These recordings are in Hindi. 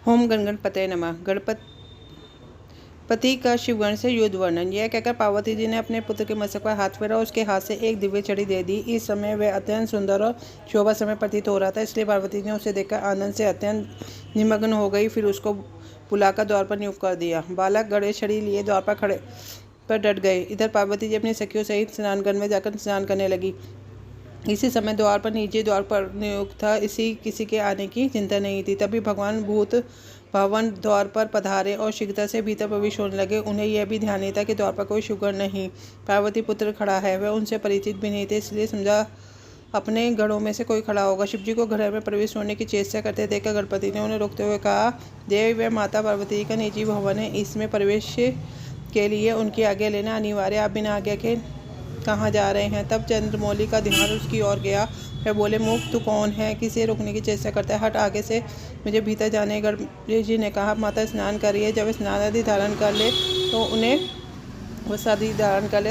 ओम गणपतये नमः। गणपति का शिवगण से युद्ध वर्णन। यह कहकर पार्वती जी ने अपने पुत्र के मस्तक पर हाथ फेरा और उसके हाथ से एक दिव्य छड़ी दे दी। इस समय वह अत्यंत सुंदर और शोभा समय प्रतीत हो रहा था, इसलिए पार्वती ने उसे देखकर आनंद से अत्यंत निमग्न हो गई। फिर उसको बुलाकर द्वार पर नियुक्त कर दिया। बालक गणेश छड़ी लिए द्वार पर खड़े पर डट गए। इधर पार्वती जी अपनी सखियों सहित स्नानगृह में जाकर स्नान करने लगी। इसी समय द्वार पर नियुक्त था, किसी के आने की चिंता नहीं थी। तभी भगवान भूत भवन द्वार पर पधारे और शीघ्रता से भीतर प्रवेश होने लगे। उन्हें यह भी ध्यान नहीं था कि द्वार पर कोई शिवगण नहीं, पार्वती पुत्र खड़ा है। वह उनसे परिचित भी नहीं थे, इसलिए समझा अपने गणों में से कोई खड़ा होगा। शिवजी को घर में प्रवेश होने की चेष्टा करते देखकर गणपति ने उन्हें रोकते हुए कहा, देव व माता पार्वती का निजी भवन है, इसमें प्रवेश के लिए उनकी आज्ञा लेना अनिवार्य। आप बिना आज्ञा के कहाँ जा रहे हैं? तब चंद्रमौली का ध्यान उसकी ओर गया। वह बोले, मूर्ख तू कौन है? किसे रोकने की चेष्टा करता है? हट आगे से, मुझे भीतर जाने। गणेश जी ने कहा, माता स्नान कर रही है, जब स्नान आदि धारण कर ले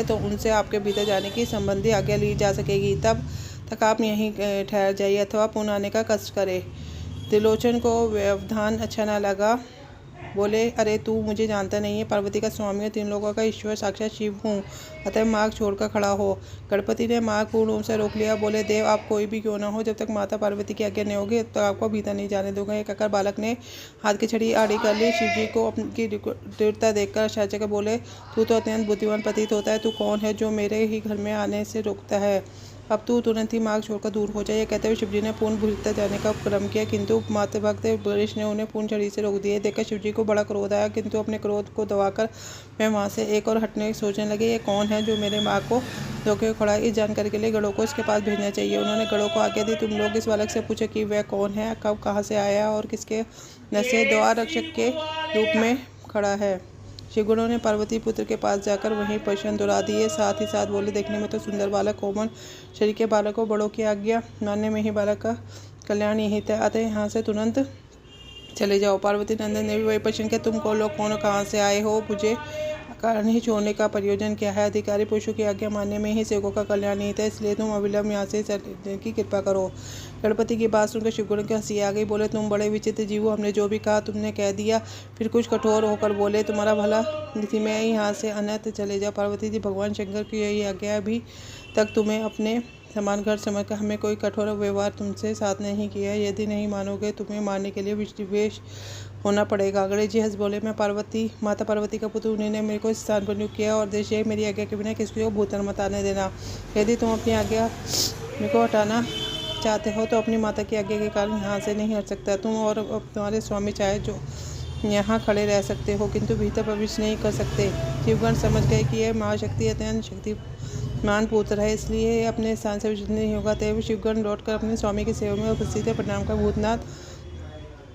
तो उनसे आपके भीतर जाने की संबंधी आज्ञा ली जा सकेगी। तब तक आप यहीं ठहर जाइए अथवा पुनः आने का कष्ट करें। त्रिलोचन को व्यवधान अच्छा न लगा, बोले, अरे तू मुझे जानता नहीं है, पार्वती का स्वामी और तीन लोगों का ईश्वर साक्षात शिव हूँ, अतः मार्ग छोड़कर खड़ा हो। गणपति ने मार्ग पूर्ण रूप से रोक लिया। बोले, देव आप कोई भी क्यों ना हो, जब तक माता पार्वती की आज्ञा नहीं होगी तो आपको भीतर नहीं जाने दूंगा। एक कहकर बालक ने हाथ की छड़ी आड़ी कर ली। शिव जी को अपनी दृढ़ता देखकर आश्चर्य कर बोले, तू तो अत्यंत बुद्धिमान प्रतीत होता है, तू कौन है जो मेरे ही घर में आने से रोकता है? अब तू तुरंत ही मार्ग छोड़कर दूर हो जाए। कहते हुए शिवजी ने पूर्ण भीतर जाने का उपक्रम किया, किंतु माता भक्त गणेश ने उन्हें पूर्ण छड़ी से रोक दिए। देखकर शिवजी को बड़ा क्रोध आया, किंतु अपने क्रोध को दबाकर वह वहां से एक और हटने की सोचने लगे। ये कौन है जो मेरे मार्ग को रोके खड़ा है? इस जानकारी के लिए गणों को इसके पास भेजना चाहिए। उन्होंने गणों को आज्ञा दी, तुम लोग इस बालक से पूछो कि वह कौन है, कब कहाँ से आया और किसके नशे द्वार रक्षक के रूप में खड़ा है। शिवगणों ने पार्वती पुत्र के पास जाकर वहीं प्रश्न दोहरा दिए। साथ ही साथ बोले, देखने में तो सुंदर बालक, कोमल शरीर के बालक को बड़ों की आज्ञा मानने में ही बालक का कल्याण निहित है, अतः यहाँ से तुरंत चले जाओ। पार्वती नंदन ने भी वही प्रश्न किया, तुम को लोग कौन, कहाँ से आए हो, मुझे कारण ही छोड़ने का प्रयोजन क्या है? अधिकारी पुरुषों की आज्ञा मानने में ही सेवकों का कल्याण निहित है, इसलिए तुम अविलंब यहाँ से चलने की कृपा करो। गणपति की बात सुनकर शिवगण की हंसी आ गई। बोले, तुम बड़े विचित्र जीव हो, हमने जो भी कहा तुमने कह दिया। फिर कुछ कठोर होकर बोले, तुम्हारा भला नीति में यहाँ से अन्यत्र चले जाओ। पार्वती जी, भगवान शंकर की यही आज्ञा, अभी तक तुम्हें अपने समान घर समझकर हमें कोई कठोर व्यवहार तुमसे साथ नहीं किया। यदि नहीं मानोगे तुम्हें मारने के लिए विवेश होना पड़ेगा। गणेश जी हंस बोले, मैं माता पार्वती का पुत्र, उन्हीं ने मेरे को इस स्थान पर नियुक्त किया और देश यही मेरी आज्ञा के बिना किसी को भूतल मत आने देना। यदि तुम अपनी आज्ञा मेरे को हटाना चाहते हो तो अपनी माता की आज्ञा के कारण यहाँ से नहीं हट सकता। तुम और तुम्हारे स्वामी चाहे जो यहाँ खड़े रह सकते हो, किंतु भीतर प्रवेश नहीं कर सकते। शिवगण समझ गए कि यह महाशक्ति अत्यंत शक्तिमान पुत्र है, इसलिए अपने स्थान से विचलित नहीं होगा। तब शिवगण लौटकर अपने स्वामी की सेवा में उपस्थित है। प्रणाम कर, भूतनाथ,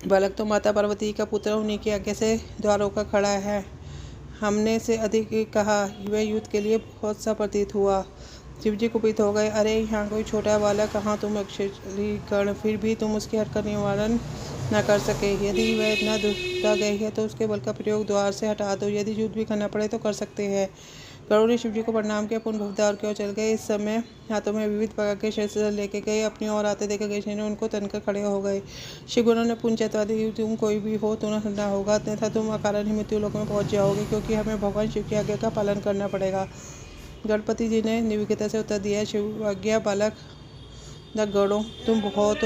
बालक तो माता पार्वती का पुत्र, उन्हीं की आज्ञा से द्वारों का खड़ा है। हमने से अधिक कहा, वह युद्ध के लिए बहुत सा प्रतीत हुआ। शिवजी कुपित हो गए, अरे यहाँ कोई छोटा बालक, कहाँ तुम अक्षरी गण, फिर भी तुम उसके हट का निवारण न कर सके। यदि वह इतना दुखता गई है तो उसके बल का प्रयोग द्वार से हटा दो। यदि युद्ध भी करना पड़े तो कर सकते हैं। गरुड़ ने शिवजी को प्रणाम किया, पुनः भवद्वार की ओर चल गए। इस समय हाथों में विविध प्रकार के शस्त्र लेके गए। अपनी ओर आते देखकर गणेश ने उनको तनकर खड़े हो गए। शिवगणों ने पुनः चेतावनी दी, तुम कोई भी हो तो न ठंडा होगा, अन्यथा तुम अकारण ही मृत्यु लोक में पहुंच जाओगे, क्योंकि हमें भगवान शिव की आज्ञा का पालन करना पड़ेगा। गणपति जी ने निर्विघ्नता से उत्तर दिया, शिव आज्ञा बालक गणों, तुम बहुत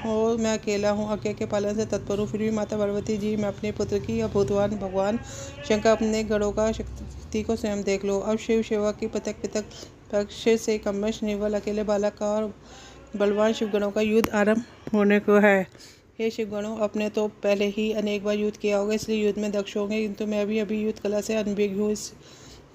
हो, मैं अकेला हूँ, आज्ञा के पालन से तत्पर हूँ। फिर भी माता पार्वती जी, मैं अपने पुत्र की अभूतवान भगवान शंकर अपने गणों का शक्ति को स्वयं देख लो। अब शिव सेवा की पृथक पक्ष से कमश निवल अकेले बालक का और बलवान शिवगणों का युद्ध आरंभ होने को है। हे शिवगणों, अपने तो पहले ही अनेक बार युद्ध किया होगा, इसलिए युद्ध में दक्ष होंगे, किंतु मैं अभी युद्ध कला से अनभिज्ञ हूँ। इस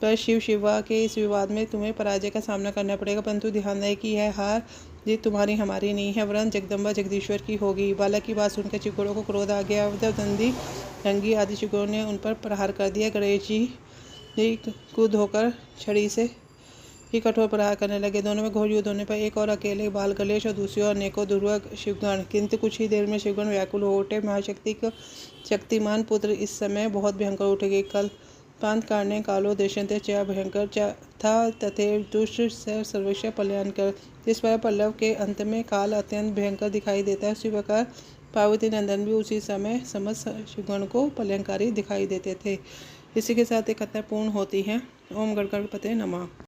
पर शिवा के इस विवाद में तुम्हें पराजय का सामना करना पड़ेगा, परंतु ध्यान रहे कि यह हार जीत तुम्हारी हमारी नहीं है, वरन जगदम्बा जगदीश्वर की होगी। बालक की बात सुनकर शिवगणों को क्रोध आ गया। जब दंडी रंगी आदि शिवगणों ने उन पर प्रहार कर दिया। गणेश जी कूद होकर छड़ी से ही कठोर प्रहार करने लगे। दोनों में घोर युद्ध होने पर एक और अकेले बाल गणेश और दूसरी ओर अनेकों दुर्लभ शिवगण, किंतु कुछ ही देर में शिवगण व्याकुल हो उठे। शक्तिमान पुत्र इस समय बहुत भयंकर उठेगे। कल पांत कारणे कालो दृश्यन्ते च भयंकर था तथैव दुष्ट सर्वस्य पलायनकर। जिस पर पल्लव के अंत में काल अत्यंत भयंकर दिखाई देता है, उसी प्रकार पार्वती नंदन भी उसी समय समस्त शिवगण को प्रलयंकारी दिखाई देते थे। इसी के साथ ये कथा पूर्ण होती है। ओम गणपते नमः।